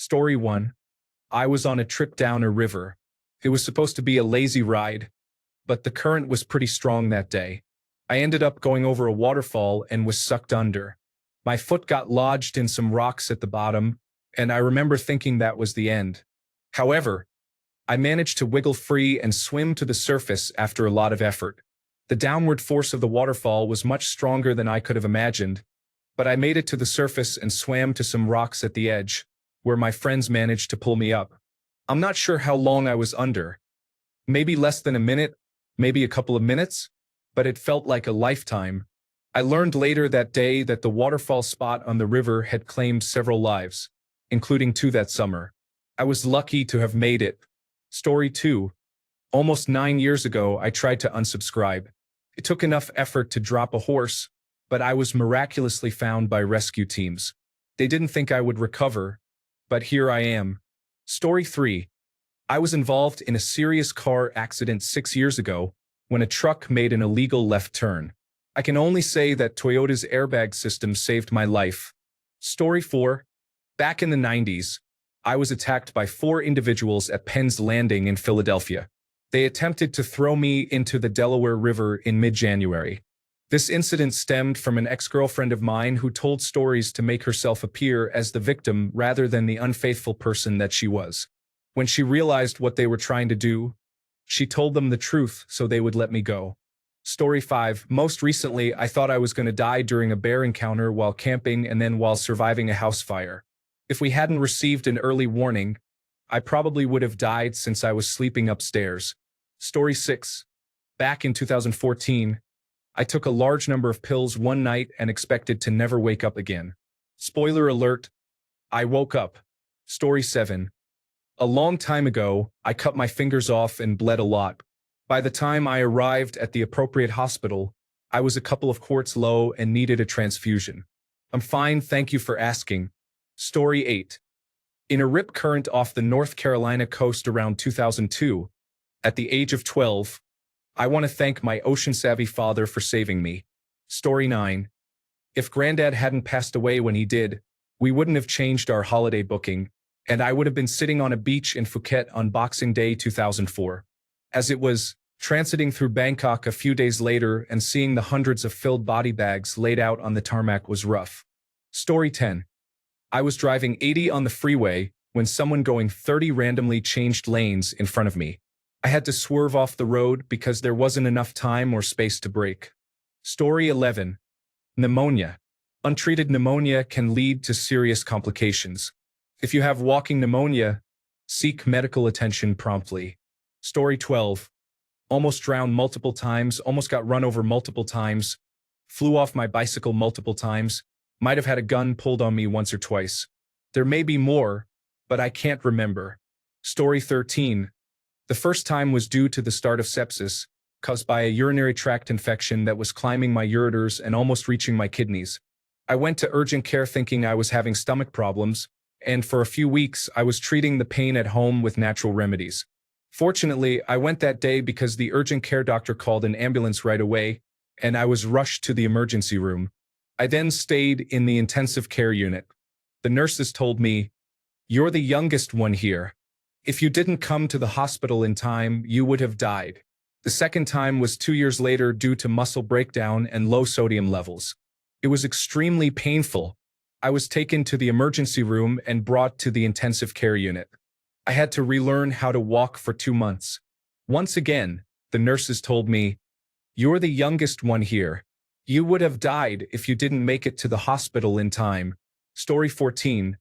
Story 1. I was on a trip down a river. It was supposed to be a lazy ride, but the current was pretty strong that day. I ended up going over a waterfall and was sucked under. My foot got lodged in some rocks at the bottom, and I remember thinking that was the end. However, I managed to wiggle free and swim to the surface after a lot of effort. The downward force of the waterfall was much stronger than I could have imagined, but I made it to the surface and swam to some rocks at the edge, where my friends managed to pull me up. I'm not sure how long I was under. Maybe less than a minute, maybe a couple of minutes, but it felt like a lifetime. I learned later that day that the waterfall spot on the river had claimed several lives, including 2 that summer. I was lucky to have made it. Story 2. Almost 9 years ago, I tried to unsubscribe. It took enough effort to drop a horse, but I was miraculously found by rescue teams. They didn't think I would recover, but here I am. Story 3. I was involved in a serious car accident 6 years ago when a truck made an illegal left turn. I can only say that Toyota's airbag system saved my life. Story 4. Back in the 90s, I was attacked by 4 individuals at Penn's Landing in Philadelphia. They attempted to throw me into the Delaware River in mid-January. This incident stemmed from an ex-girlfriend of mine who told stories to make herself appear as the victim rather than the unfaithful person that she was. When she realized what they were trying to do, she told them the truth so they would let me go. Story 5. Most recently, I thought I was going to die during a bear encounter while camping and then while surviving a house fire. If we hadn't received an early warning, I probably would have died since I was sleeping upstairs. Story 6. Back in 2014, I took a large number of pills one night and expected to never wake up again. Spoiler alert, I woke up. Story 7. A long time ago, I cut my fingers off and bled a lot. By the time I arrived at the appropriate hospital, I was a couple of quarts low and needed a transfusion. I'm fine, thank you for asking. Story 8. In a rip current off the North Carolina coast around 2002, at the age of 12, I want to thank my ocean-savvy father for saving me. Story 9. If Granddad hadn't passed away when he did, we wouldn't have changed our holiday booking, and I would have been sitting on a beach in Phuket on Boxing Day 2004. As it was, transiting through Bangkok a few days later and seeing the hundreds of filled body bags laid out on the tarmac was rough. Story 10. I was driving 80 on the freeway when someone going 30 randomly changed lanes in front of me. I had to swerve off the road because there wasn't enough time or space to brake. Story 11. Pneumonia. Untreated pneumonia can lead to serious complications. If you have walking pneumonia, seek medical attention promptly. Story 12. Almost drowned multiple times, almost got run over multiple times, flew off my bicycle multiple times, might have had a gun pulled on me once or twice. There may be more, but I can't remember. Story 13. The first time was due to the start of sepsis, caused by a urinary tract infection that was climbing my ureters and almost reaching my kidneys. I went to urgent care thinking I was having stomach problems, and for a few weeks I was treating the pain at home with natural remedies. Fortunately, I went that day because the urgent care doctor called an ambulance right away, and I was rushed to the emergency room. I then stayed in the intensive care unit. The nurses told me, "You're the youngest one here. If you didn't come to the hospital in time, you would have died." The second time was 2 years later due to muscle breakdown and low sodium levels. It was extremely painful. I was taken to the emergency room and brought to the intensive care unit. I had to relearn how to walk for 2 months. Once again, the nurses told me, "You're the youngest one here. You would have died if you didn't make it to the hospital in time." Story 14.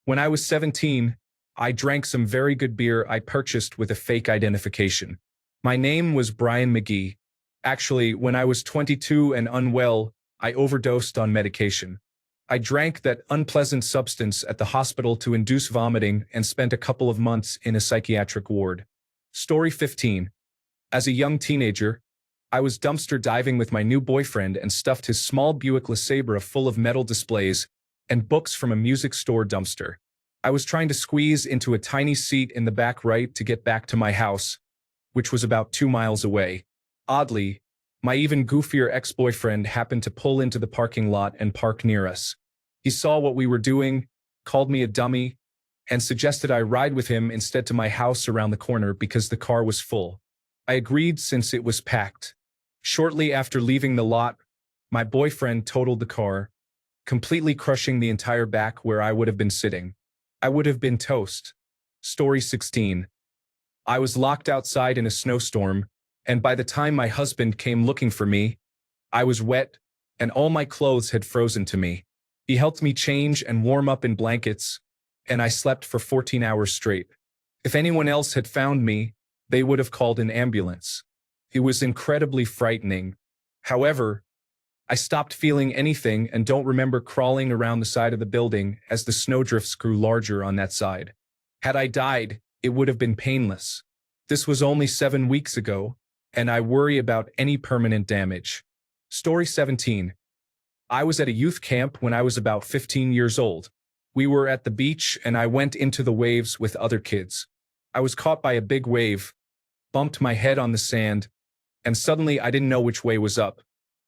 When I was 17, I drank some very good beer I purchased with a fake identification. My name was Brian McGee. Actually, when I was 22 and unwell, I overdosed on medication. I drank that unpleasant substance at the hospital to induce vomiting and spent a couple of months in a psychiatric ward. Story 15. As a young teenager, I was dumpster diving with my new boyfriend and stuffed his small Buick LeSabre full of metal displays and books from a music store dumpster. I was trying to squeeze into a tiny seat in the back right to get back to my house, which was about 2 miles away. Oddly, my even goofier ex-boyfriend happened to pull into the parking lot and park near us. He saw what we were doing, called me a dummy, and suggested I ride with him instead to my house around the corner because the car was full. I agreed since it was packed. Shortly after leaving the lot, my boyfriend totaled the car, completely crushing the entire back where I would have been sitting. I would have been toast. Story 16. I was locked outside in a snowstorm, and by the time my husband came looking for me, I was wet, and all my clothes had frozen to me. He helped me change and warm up in blankets, and I slept for 14 hours straight. If anyone else had found me, they would have called an ambulance. It was incredibly frightening. However, I stopped feeling anything and don't remember crawling around the side of the building as the snowdrifts grew larger on that side. Had I died, it would have been painless. This was only 7 weeks ago, and I worry about any permanent damage. Story 17. I was at a youth camp when I was about 15 years old. We were at the beach and I went into the waves with other kids. I was caught by a big wave, bumped my head on the sand, and suddenly I didn't know which way was up.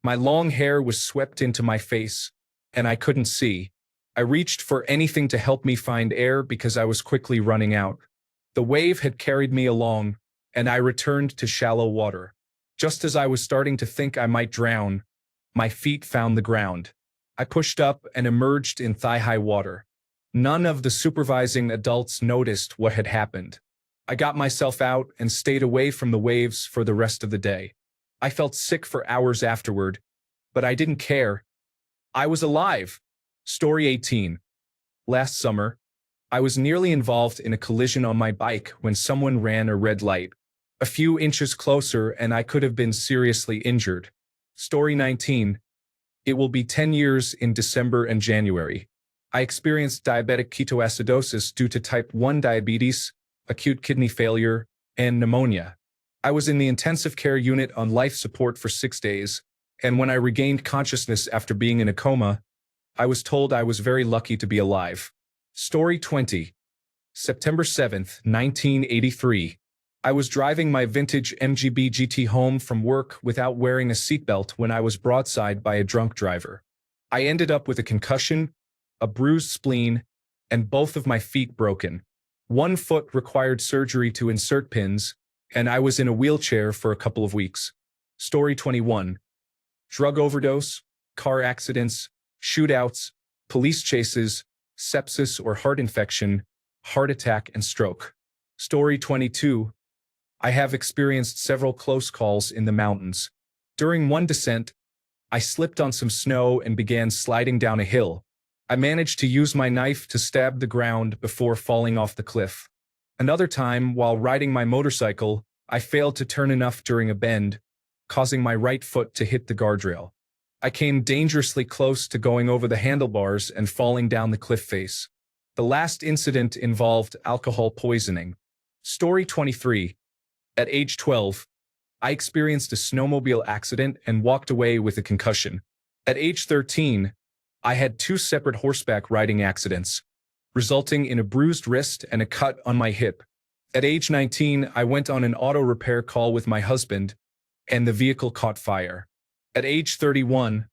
My long hair was swept into my face, and I couldn't see. I reached for anything to help me find air because I was quickly running out. The wave had carried me along, and I returned to shallow water. Just as I was starting to think I might drown, my feet found the ground. I pushed up and emerged in thigh-high water. None of the supervising adults noticed what had happened. I got myself out and stayed away from the waves for the rest of the day. I felt sick for hours afterward, but I didn't care. I was alive. Story 18. Last summer, I was nearly involved in a collision on my bike when someone ran a red light. A few inches closer and I could have been seriously injured. Story 19. It will be 10 years in December and January. I experienced diabetic ketoacidosis due to type 1 diabetes, acute kidney failure, and pneumonia. I was in the intensive care unit on life support for 6 days, and when I regained consciousness after being in a coma, I was told I was very lucky to be alive. Story 20. September 7th, 1983. I was driving my vintage MGB GT home from work without wearing a seatbelt when I was broadside by a drunk driver. I ended up with a concussion, a bruised spleen, and both of my feet broken. One foot required surgery to insert pins, and I was in a wheelchair for a couple of weeks. Story 21. Drug overdose, car accidents, shootouts, police chases, sepsis or heart infection, heart attack and stroke. Story 22. I have experienced several close calls in the mountains. During one descent, I slipped on some snow and began sliding down a hill. I managed to use my knife to stab the ground before falling off the cliff. Another time, while riding my motorcycle, I failed to turn enough during a bend, causing my right foot to hit the guardrail. I came dangerously close to going over the handlebars and falling down the cliff face. The last incident involved alcohol poisoning. Story 23. At age 12, I experienced a snowmobile accident and walked away with a concussion. At age 13, I had 2 separate horseback riding accidents, resulting in a bruised wrist and a cut on my hip. At age 19, I went on an auto repair call with my husband, and the vehicle caught fire. At age 31,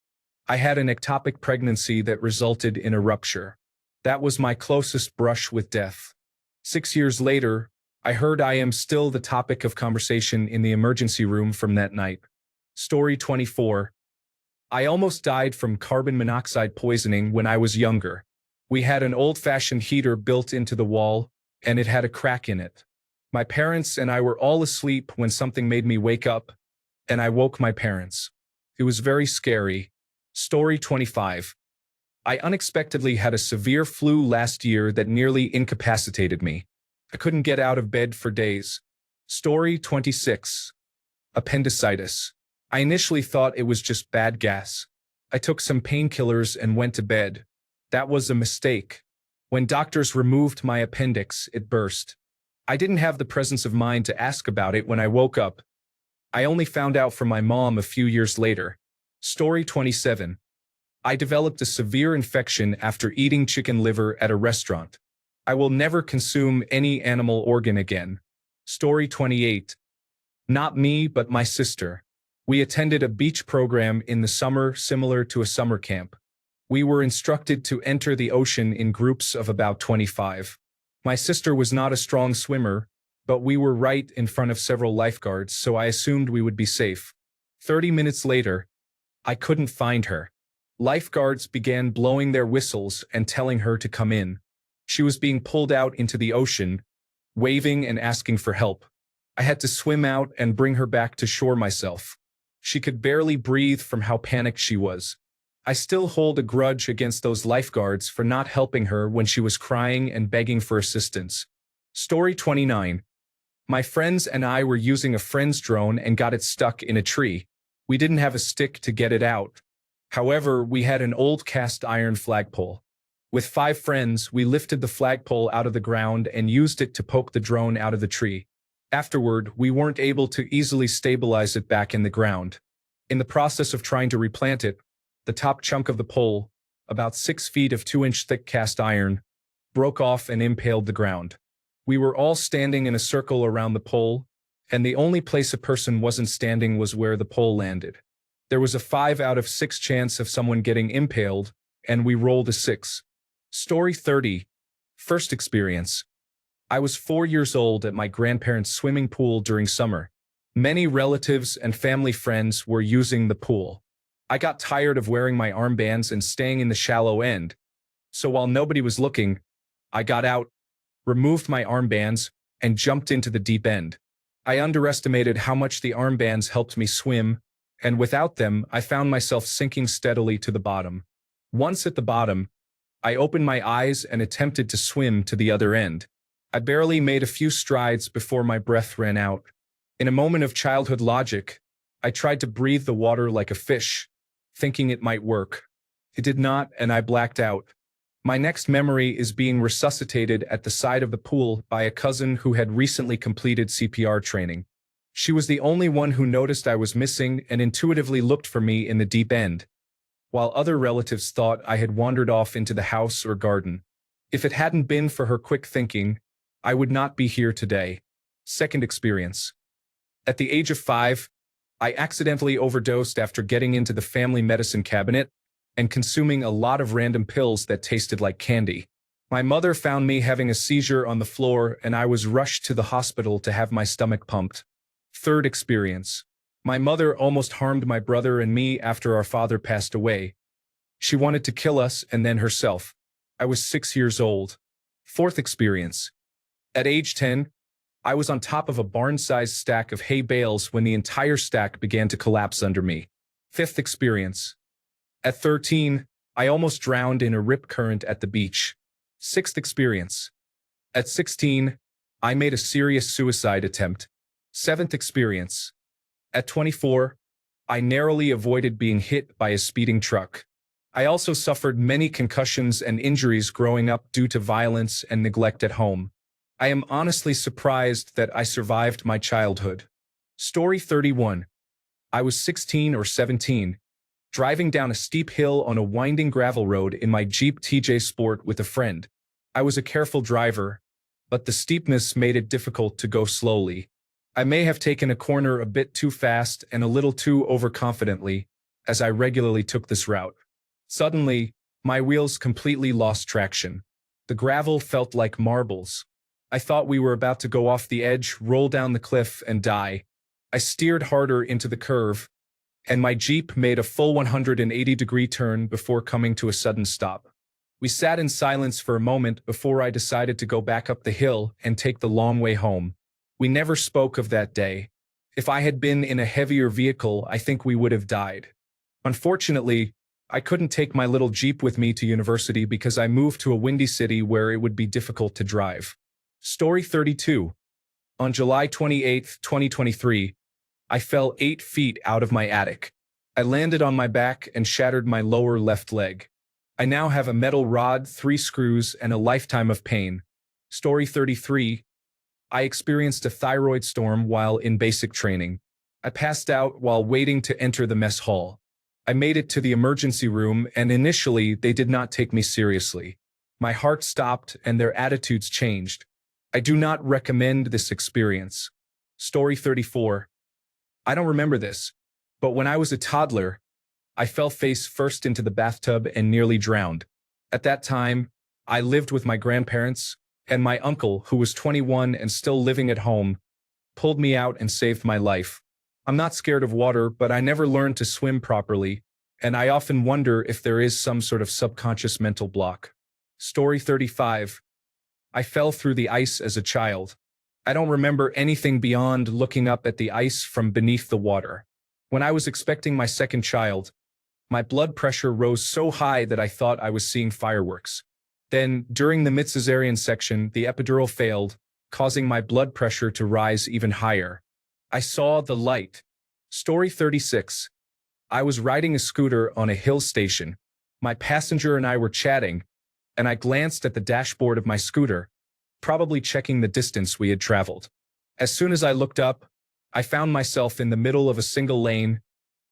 I had an ectopic pregnancy that resulted in a rupture. That was my closest brush with death. 6 years later, I heard I am still the topic of conversation in the emergency room from that night. Story 24. I almost died from carbon monoxide poisoning when I was younger. We had an old-fashioned heater built into the wall, and it had a crack in it. My parents and I were all asleep when something made me wake up, and I woke my parents. It was very scary. Story 25. I unexpectedly had a severe flu last year that nearly incapacitated me. I couldn't get out of bed for days. Story 26. Appendicitis. I initially thought it was just bad gas. I took some painkillers and went to bed. That was a mistake. When doctors removed my appendix, it burst. I didn't have the presence of mind to ask about it when I woke up. I only found out from my mom a few years later. Story 27. I developed a severe infection after eating chicken liver at a restaurant. I will never consume any animal organ again. Story 28. Not me, but my sister. We attended a beach program in the summer similar to a summer camp. We were instructed to enter the ocean in groups of about 25. My sister was not a strong swimmer, but we were right in front of several lifeguards, so I assumed we would be safe. 30 minutes later, I couldn't find her. Lifeguards began blowing their whistles and telling her to come in. She was being pulled out into the ocean, waving and asking for help. I had to swim out and bring her back to shore myself. She could barely breathe from how panicked she was. I still hold a grudge against those lifeguards for not helping her when she was crying and begging for assistance. Story 29. My friends and I were using a friend's drone and got it stuck in a tree. We didn't have a stick to get it out. However, we had an old cast iron flagpole. With 5 friends, we lifted the flagpole out of the ground and used it to poke the drone out of the tree. Afterward, we weren't able to easily stabilize it back in the ground. In the process of trying to replant it, the top chunk of the pole, about 6 feet of 2-inch thick cast iron, broke off and impaled the ground. We were all standing in a circle around the pole, and the only place a person wasn't standing was where the pole landed. There was a 5 out of 6 chance of someone getting impaled, and we rolled a 6. Story 30. First experience. I was 4 years old at my grandparents' swimming pool during summer. Many relatives and family friends were using the pool. I got tired of wearing my armbands and staying in the shallow end, so while nobody was looking, I got out, removed my armbands, and jumped into the deep end. I underestimated how much the armbands helped me swim, and without them, I found myself sinking steadily to the bottom. Once at the bottom, I opened my eyes and attempted to swim to the other end. I barely made a few strides before my breath ran out. In a moment of childhood logic, I tried to breathe the water like a fish, thinking it might work. It did not, and I blacked out. My next memory is being resuscitated at the side of the pool by a cousin who had recently completed CPR training. She was the only one who noticed I was missing and intuitively looked for me in the deep end, while other relatives thought I had wandered off into the house or garden. If it hadn't been for her quick thinking, I would not be here today. Second experience. At the age of 5, I accidentally overdosed after getting into the family medicine cabinet and consuming a lot of random pills that tasted like candy. My mother found me having a seizure on the floor, and I was rushed to the hospital to have my stomach pumped. Third experience. My mother almost harmed my brother and me after our father passed away. She wanted to kill us and then herself. I was 6 years old. Fourth experience. At age 10, I was on top of a barn-sized stack of hay bales when the entire stack began to collapse under me. Fifth experience. At 13, I almost drowned in a rip current at the beach. Sixth experience. At 16, I made a serious suicide attempt. Seventh experience. At 24, I narrowly avoided being hit by a speeding truck. I also suffered many concussions and injuries growing up due to violence and neglect at home. I am honestly surprised that I survived my childhood. Story 31. I was 16 or 17, driving down a steep hill on a winding gravel road in my Jeep TJ Sport with a friend. I was a careful driver, but the steepness made it difficult to go slowly. I may have taken a corner a bit too fast and a little too overconfidently, as I regularly took this route. Suddenly, my wheels completely lost traction. The gravel felt like marbles. I thought we were about to go off the edge, roll down the cliff, and die. I steered harder into the curve, and my Jeep made a full 180-degree turn before coming to a sudden stop. We sat in silence for a moment before I decided to go back up the hill and take the long way home. We never spoke of that day. If I had been in a heavier vehicle, I think we would have died. Unfortunately, I couldn't take my little Jeep with me to university because I moved to a windy city where it would be difficult to drive. Story 32. On July 28, 2023, I fell 8 feet out of my attic. I landed on my back and shattered my lower left leg. I now have a metal rod, 3 screws, and a lifetime of pain. Story 33. I experienced a thyroid storm while in basic training. I passed out while waiting to enter the mess hall. I made it to the emergency room, and initially they did not take me seriously. My heart stopped and their attitudes changed. I do not recommend this experience. Story 34. I don't remember this, but when I was a toddler, I fell face first into the bathtub and nearly drowned. At that time, I lived with my grandparents, and my uncle, who was 21 and still living at home, pulled me out and saved my life. I'm not scared of water, but I never learned to swim properly, and I often wonder if there is some sort of subconscious mental block. Story 35. I fell through the ice as a child. I don't remember anything beyond looking up at the ice from beneath the water. When I was expecting my second child, my blood pressure rose so high that I thought I was seeing fireworks. Then, during the mid-cesarean section, the epidural failed, causing my blood pressure to rise even higher. I saw the light. Story 36. I was riding a scooter on a hill station. My passenger and I were chatting, and I glanced at the dashboard of my scooter, probably checking the distance we had traveled. As soon as I looked up, I found myself in the middle of a single-lane,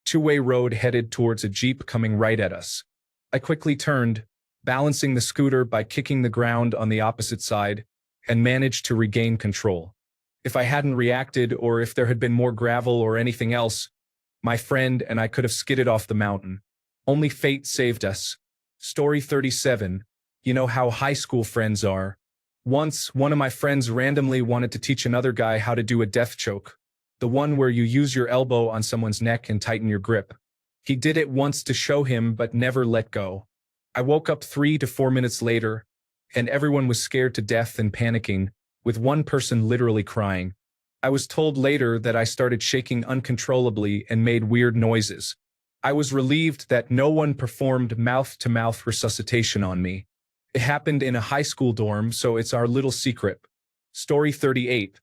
two-way road headed towards a Jeep coming right at us. I quickly turned, balancing the scooter by kicking the ground on the opposite side, and managed to regain control. If I hadn't reacted, or if there had been more gravel or anything else, my friend and I could have skidded off the mountain. Only fate saved us. Story 37. You know how high school friends are. Once, one of my friends randomly wanted to teach another guy how to do a death choke, the one where you use your elbow on someone's neck and tighten your grip. He did it once to show him but never let go. I woke up 3 to 4 minutes later, and everyone was scared to death and panicking, with one person literally crying. I was told later that I started shaking uncontrollably and made weird noises. I was relieved that no one performed mouth-to-mouth resuscitation on me. It happened in a high school dorm, so it's our little secret. Story 38.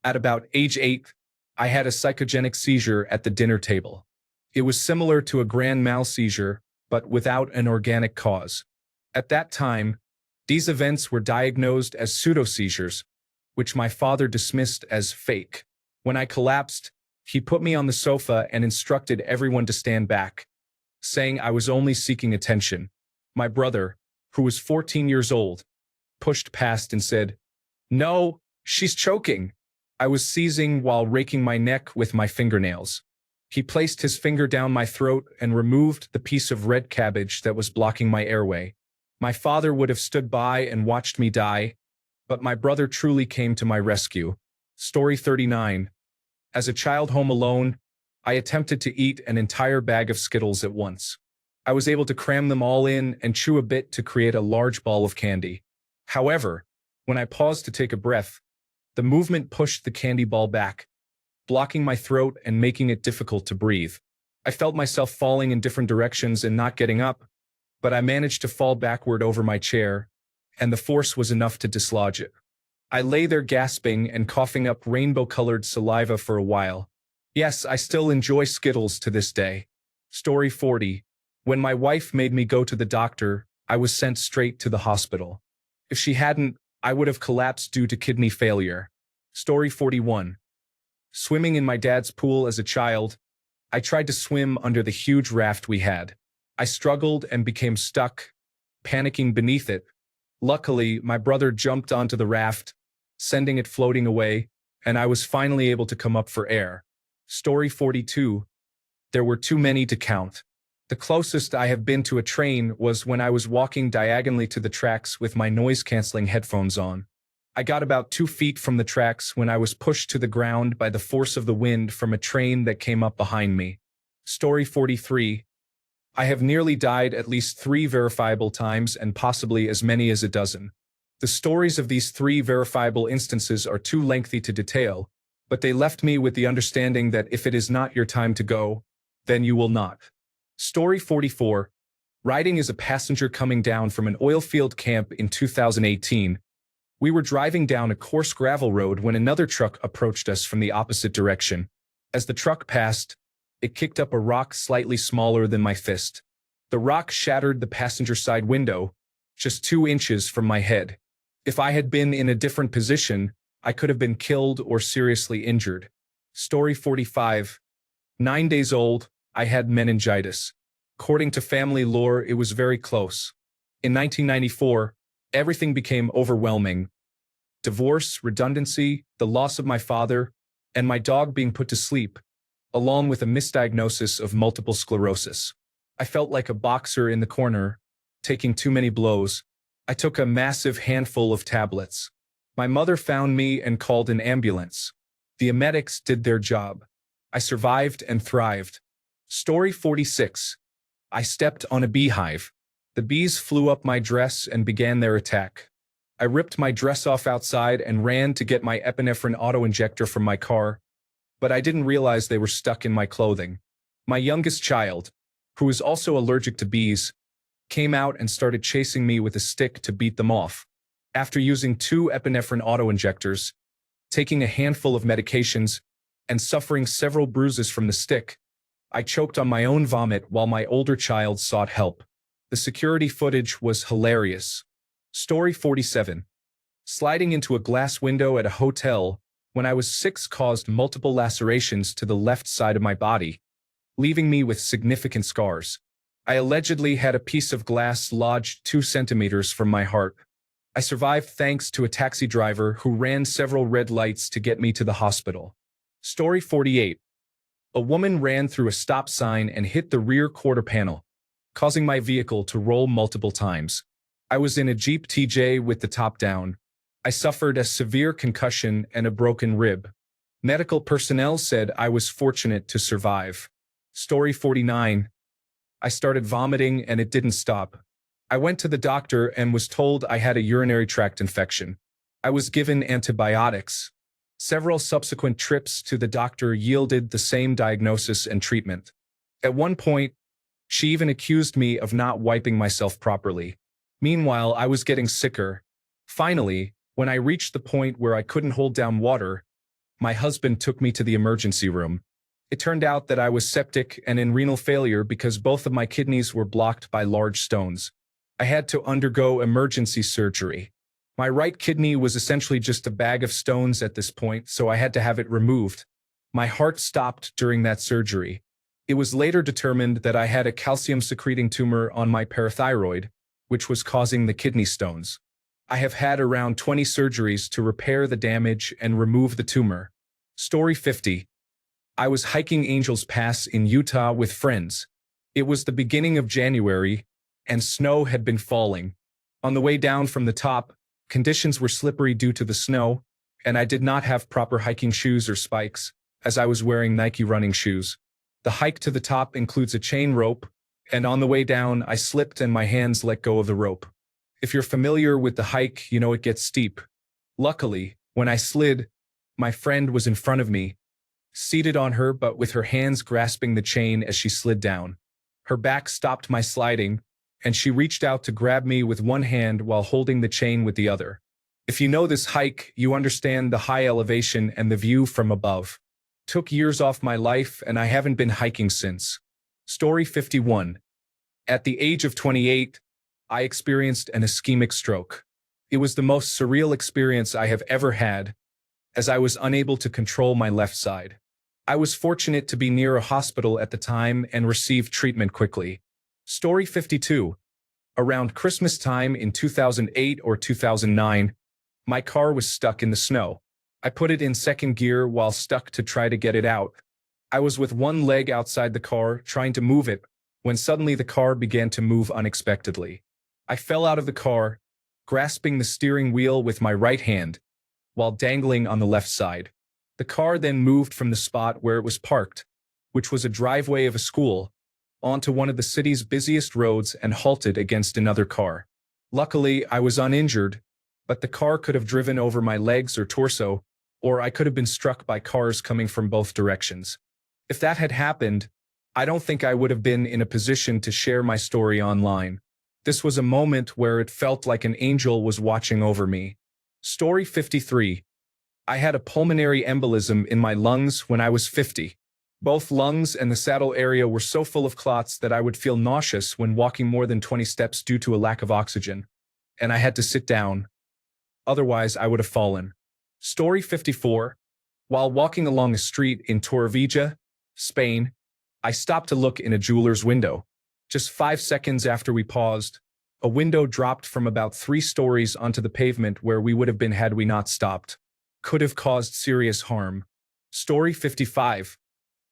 At about age 8, I had a psychogenic seizure at the dinner table. It was similar to a grand mal seizure, but without an organic cause. At that time, these events were diagnosed as pseudo-seizures, which my father dismissed as fake. When I collapsed, he put me on the sofa and instructed everyone to stand back, saying I was only seeking attention. My brother, who was 14 years old, pushed past and said, "No, she's choking." I was seizing while raking my neck with my fingernails. He placed his finger down my throat and removed the piece of red cabbage that was blocking my airway. My father would have stood by and watched me die, but my brother truly came to my rescue. Story 39. As a child home alone, I attempted to eat an entire bag of Skittles at once. I was able to cram them all in and chew a bit to create a large ball of candy. However, when I paused to take a breath, the movement pushed the candy ball back, blocking my throat and making it difficult to breathe. I felt myself falling in different directions and not getting up, but I managed to fall backward over my chair, and the force was enough to dislodge it. I lay there gasping and coughing up rainbow-colored saliva for a while. Yes, I still enjoy Skittles to this day. Story 40. When my wife made me go to the doctor, I was sent straight to the hospital. If she hadn't, I would have collapsed due to kidney failure. Story 41. Swimming in my dad's pool as a child, I tried to swim under the huge raft we had. I struggled and became stuck, panicking beneath it. Luckily, my brother jumped onto the raft, sending it floating away, and I was finally able to come up for air. Story 42. There were too many to count. The closest I have been to a train was when I was walking diagonally to the tracks with my noise-canceling headphones on. I got about 2 feet from the tracks when I was pushed to the ground by the force of the wind from a train that came up behind me. Story 43. I have nearly died at least 3 verifiable times and possibly as many as a dozen. The stories of these 3 verifiable instances are too lengthy to detail, but they left me with the understanding that if it is not your time to go, then you will not. Story 44. Riding as a passenger coming down from an oil field camp in 2018. We were driving down a coarse gravel road when another truck approached us from the opposite direction. As the truck passed, it kicked up a rock slightly smaller than my fist. The rock shattered the passenger side window, just 2 inches from my head. If I had been in a different position, I could have been killed or seriously injured. Story 45. 9 days old, I had meningitis. According to family lore, it was very close. In 1994, everything became overwhelming. Divorce, redundancy, the loss of my father, and my dog being put to sleep, along with a misdiagnosis of multiple sclerosis. I felt like a boxer in the corner, taking too many blows. I took a massive handful of tablets. My mother found me and called an ambulance. The medics did their job. I survived and thrived. Story 46. I stepped on a beehive. The bees flew up my dress and began their attack. I ripped my dress off outside and ran to get my epinephrine auto-injector from my car, but I didn't realize they were stuck in my clothing. My youngest child, who is also allergic to bees, came out and started chasing me with a stick to beat them off. After using 2 epinephrine auto-injectors, taking a handful of medications, and suffering several bruises from the stick, I choked on my own vomit while my older child sought help. The security footage was hilarious. Story 47. Sliding into a glass window at a hotel when I was 6 caused multiple lacerations to the left side of my body, leaving me with significant scars. I allegedly had a piece of glass lodged 2 centimeters from my heart. I survived thanks to a taxi driver who ran several red lights to get me to the hospital. Story 48. A woman ran through a stop sign and hit the rear quarter panel, causing my vehicle to roll multiple times. I was in a Jeep TJ with the top down. I suffered a severe concussion and a broken rib. Medical personnel said I was fortunate to survive. Story 49. I started vomiting and it didn't stop. I went to the doctor and was told I had a urinary tract infection. I was given antibiotics. Several subsequent trips to the doctor yielded the same diagnosis and treatment. At one point, she even accused me of not wiping myself properly. Meanwhile, I was getting sicker. Finally, when I reached the point where I couldn't hold down water, my husband took me to the emergency room. It turned out that I was septic and in renal failure because both of my kidneys were blocked by large stones. I had to undergo emergency surgery. My right kidney was essentially just a bag of stones at this point, so I had to have it removed. My heart stopped during that surgery. It was later determined that I had a calcium-secreting tumor on my parathyroid, which was causing the kidney stones. I have had around 20 surgeries to repair the damage and remove the tumor. Story 50. I was hiking Angels Pass in Utah with friends. It was the beginning of January, and snow had been falling. On the way down from the top, conditions were slippery due to the snow, and I did not have proper hiking shoes or spikes, as I was wearing Nike running shoes. The hike to the top includes a chain rope, and on the way down, I slipped and my hands let go of the rope. If you're familiar with the hike, you know it gets steep. Luckily, when I slid, my friend was in front of me, seated on her but with her hands grasping the chain as she slid down. Her back stopped my sliding, and she reached out to grab me with one hand while holding the chain with the other. If you know this hike, you understand the high elevation and the view from above. Took years off my life and I haven't been hiking since. Story 51. At the age of 28, I experienced an ischemic stroke. It was the most surreal experience I have ever had, as I was unable to control my left side. I was fortunate to be near a hospital at the time and received treatment quickly. Story 52. Around Christmas time in 2008 or 2009, my car was stuck in the snow. I put it in second gear while stuck to try to get it out. I was with one leg outside the car trying to move it when suddenly the car began to move unexpectedly. I fell out of the car, grasping the steering wheel with my right hand, while dangling on the left side. The car then moved from the spot where it was parked, which was a driveway of a school, onto one of the city's busiest roads and halted against another car. Luckily, I was uninjured, but the car could have driven over my legs or torso, or I could have been struck by cars coming from both directions. If that had happened, I don't think I would have been in a position to share my story online. This was a moment where it felt like an angel was watching over me. Story 53. I had a pulmonary embolism in my lungs when I was 50. Both lungs and the saddle area were so full of clots that I would feel nauseous when walking more than 20 steps due to a lack of oxygen, and I had to sit down. Otherwise, I would have fallen. Story 54. While walking along a street in Torrevieja, Spain, I stopped to look in a jeweler's window. Just 5 seconds after we paused, a window dropped from about 3 stories onto the pavement where we would have been had we not stopped. Could have caused serious harm. Story 55.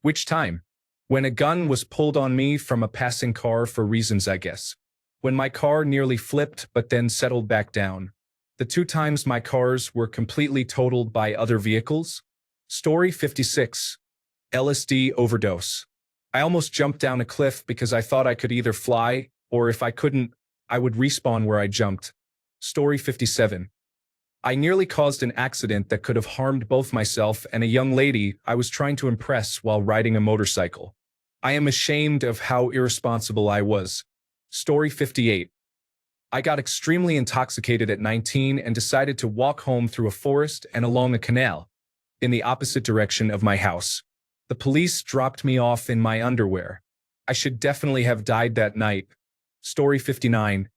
Which time? When a gun was pulled on me from a passing car for reasons I guess. when my car nearly flipped but then settled back down. The 2 times my cars were completely totaled by other vehicles. Story 56. LSD overdose. I almost jumped down a cliff because I thought I could either fly, or if I couldn't, I would respawn where I jumped. Story 57. I nearly caused an accident that could have harmed both myself and a young lady I was trying to impress while riding a motorcycle. I am ashamed of how irresponsible I was. Story 58. I got extremely intoxicated at 19 and decided to walk home through a forest and along a canal, in the opposite direction of my house. The police dropped me off in my underwear. I should definitely have died that night. Story 59.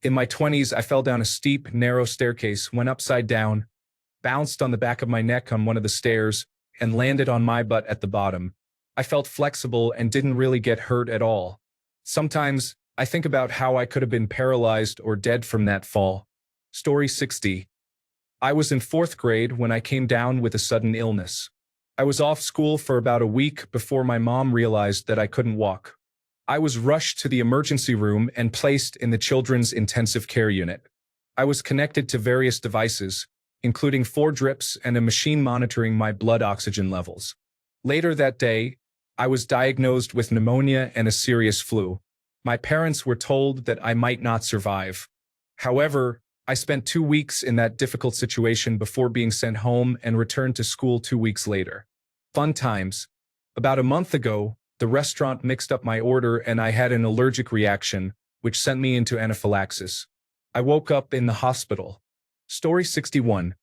In my 20s, I fell down a steep, narrow staircase, went upside down, bounced on the back of my neck on one of the stairs, and landed on my butt at the bottom. I felt flexible and didn't really get hurt at all. Sometimes, I think about how I could have been paralyzed or dead from that fall. Story 60. I was in 4th grade when I came down with a sudden illness. I was off school for about a week before my mom realized that I couldn't walk. I was rushed to the emergency room and placed in the children's intensive care unit. I was connected to various devices, including 4 drips and a machine monitoring my blood oxygen levels. Later that day, I was diagnosed with pneumonia and a serious flu. My parents were told that I might not survive. However, I spent 2 weeks in that difficult situation before being sent home and returned to school 2 weeks later. Fun times. About a month ago, the restaurant mixed up my order and I had an allergic reaction, which sent me into anaphylaxis. I woke up in the hospital. Story 61.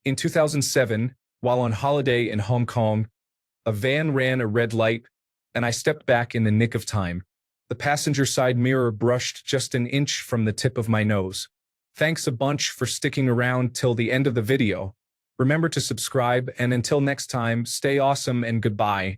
In 2007, while on holiday in Hong Kong, a van ran a red light, and I stepped back in the nick of time. The passenger side mirror brushed just an inch from the tip of my nose. Thanks a bunch for sticking around till the end of the video. Remember to subscribe, and until next time, stay awesome and goodbye.